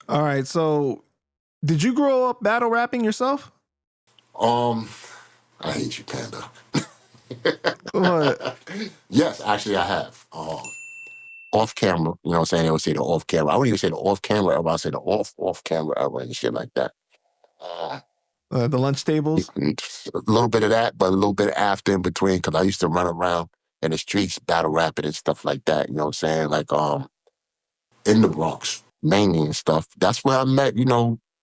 All right, so did you grow up battle rapping yourself? I hate you, Panda. What? Yes, actually, I have. Off camera, you know what I'm saying? They would say the off camera. I wouldn't even say the off camera era. I say the off camera era and shit like that. Uh, The lunch tables? a little bit of that, but a little bit after in between, because I used to run around in the streets battle rapping and stuff like that. You know what I'm saying? Like in the Bronx, mainly and stuff. That's where I met,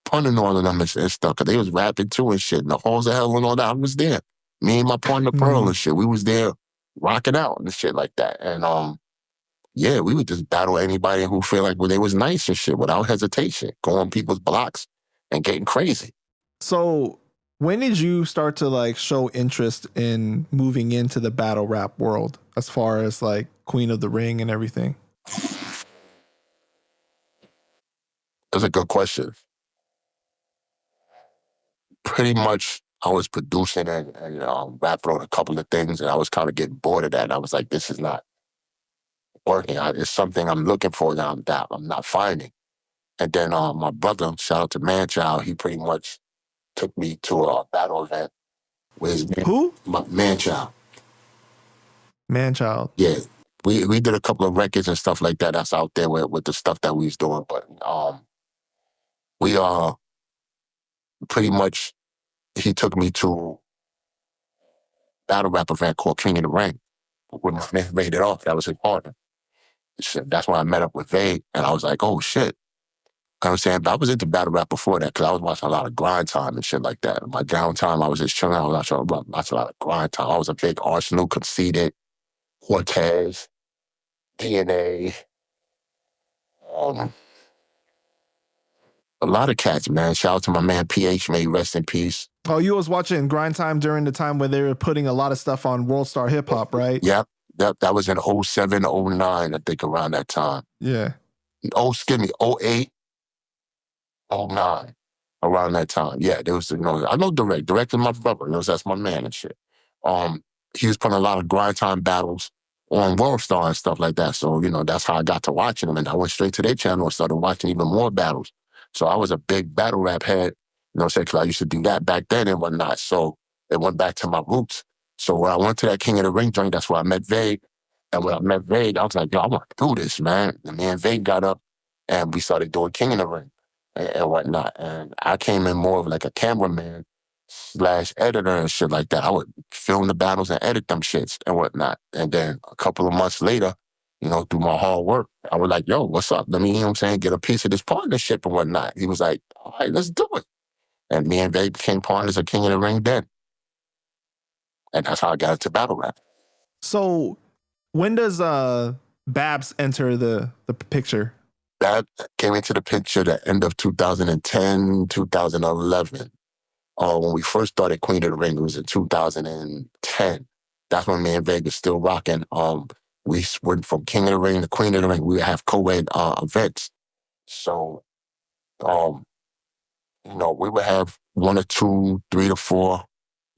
punning all of them and stuff, because they was rapping too and shit. And the halls of hell and all that, I was there. Me and my partner Pearl and shit, we was there rocking out and shit like that. And yeah, we would just battle anybody who feel like they was nice and shit without hesitation, go on people's blocks and getting crazy. So when did you start to like show interest in moving into the battle rap world as far as like Queen of the Ring and everything? That's a good question. Pretty much I was producing and rapping on a couple of things, and I was kind of getting bored of that. And I was like, this is not working. It's something I'm looking for that I'm not finding. And then my brother, shout out to Manchild, he pretty much took me to a battle event with his Who? Manchild. Manchild. Yeah. We did a couple of records and stuff like that that's out there with the stuff that we was doing. But we pretty much, he took me to a battle rap event called King of the Ring. When my man made it off, that was his partner. Shit, that's when I met up with Vague, and I was like, oh shit. You know what I'm saying? But I was into battle rap before that because I was watching a lot of grind time and shit like that. In my downtime, I was just chilling. I was watching a lot of grind time. I was a big Arsenal, Conceited, Cortez, DNA. A lot of cats, man. Shout out to my man PH, may he rest in peace. Oh, you was watching Grind Time during the time where they were putting a lot of stuff on World Star Hip Hop, right? Yep. That was in 07, 09, I think, around that time. Yeah. Oh, excuse me, 08, 09, around that time. Yeah, there was, I know Direct. Direct is my brother. That's my man and shit. He was putting a lot of grind time battles on World Star and stuff like that. So, that's how I got to watching them. And I went straight to their channel and started watching even more battles. So I was a big battle rap head, because I used to do that back then and whatnot. So it went back to my roots. So when I went to that King of the Ring joint, that's where I met Vague. And when I met Vague, I was like, yo, I want to do this, man. And me and Vague got up and we started doing King of the Ring and whatnot. And I came in more of like a cameraman / editor and shit like that. I would film the battles and edit them shits and whatnot. And then a couple of months later, through my hard work, I was like, yo, what's up? Let me, get a piece of this partnership and whatnot. He was like, all right, let's do it. And me and Vague became partners of King of the Ring then. And that's how I got into battle rap. So when does Babs enter the picture? That came into the picture the end of 2010, 2011. When we first started Queen of the Ring, it was in 2010. That's when me and Vague was still rocking. We went from King of the Ring to Queen of the Ring. We would have co-ed events. So, we would have 1 or 2, 3 to 4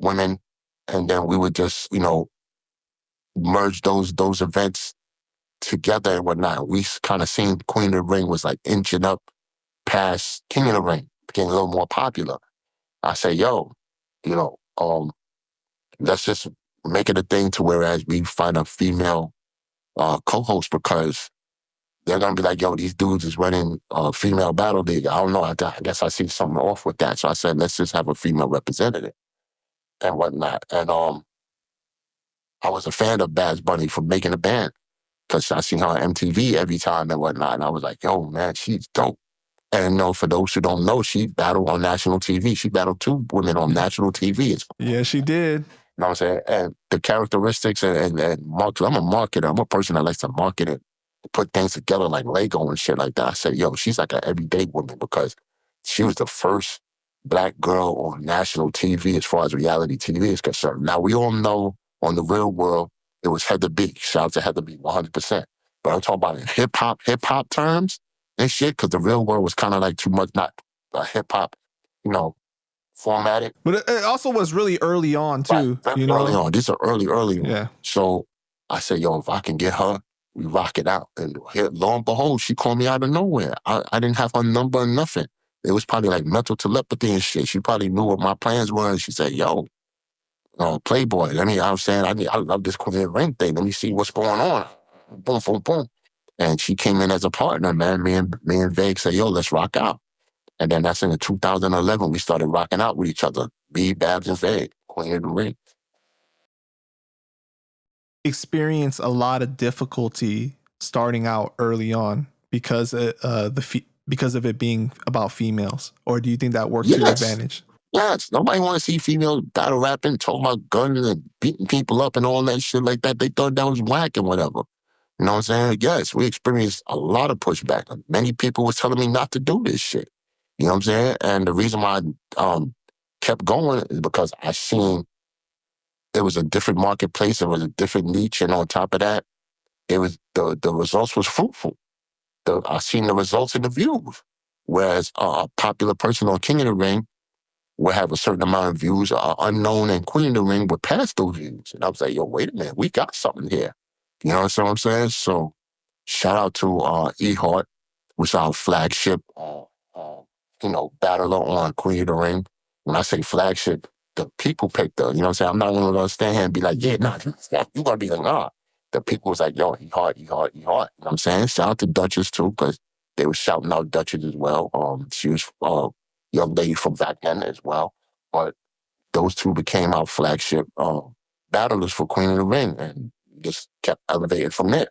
women, and then we would just, merge those events together and whatnot. We kind of seen Queen of the Ring was like inching up past King of the Ring, getting a little more popular. I say, yo, let's just make it a thing to whereas we find a female co-host, because they're going to be like, yo, these dudes is running a female battle league. I don't know. I guess I see something off with that. So I said, let's just have a female representative and whatnot. And I was a fan of Bad Bunny for making a band, because I seen her on MTV every time and whatnot. And I was like, yo, man, she's dope. And for those who don't know, she battled on national TV. She battled 2 women on national TV. Yeah, she did. You know what I'm saying? And the characteristics and market, I'm a marketer. I'm a person that likes to market it, put things together like Lego and shit like that. I said, yo, she's like an everyday woman, because she was the first Black girl on national TV as far as reality TV is concerned. Now, we all know on the real world, it was Heather B. Shout out to Heather B, 100%. But I'm talking about in hip-hop terms and shit, because the real world was kind of like too much, not hip-hop, formatted. But it also was really early on too. Right. Early on. These are early on. Yeah. So I said, yo, if I can get her We rock it out. And here, lo and behold, she called me out of nowhere. I didn't have her number or nothing. It was probably like mental telepathy and shit. She probably knew what my plans were. And she said, yo, Playboy, I'm saying, I love this Queen of the Ring thing. Let me see what's going on. Boom, boom, boom. And she came in as a partner, man. Me and Vague said, yo, let's rock out. And then that's in 2011, we started rocking out with each other. Me, Babs, and Vague, Queen of the Ring. Experience a lot of difficulty starting out early on because because of it being about females, or do you think that worked to your Yes. advantage? Yes. Nobody want to see female battle rapping, talking about guns and beating people up and all that shit like that. They thought that was whack and whatever. You know what I'm saying? Yes, we experienced a lot of pushback. Many people was telling me not to do this shit. You know what I'm saying? And the reason why I kept going is because I seen it was a different marketplace, it was a different niche, and on top of that, it was the results was fruitful. I seen the results in the views. Whereas a popular person on King of the Ring will have a certain amount of views, unknown and Queen of the Ring would pass those views. And I was like, yo, wait a minute, we got something here. You know what I'm saying? So shout out to E-Heart, which our flagship, battler on Queen of the Ring. When I say flagship, the people picked her. You know what I'm saying? I'm not going to stand here and be like, yeah, nah, you're going to be like, nah. The people was like, yo, E-Heart, E-Heart, E-Heart. You know what I'm saying? Shout out to Duchess, too, because they were shouting out Duchess as well. She was a young lady from back then as well. But those two became our flagship battlers for Queen of the Ring and just kept elevating from there.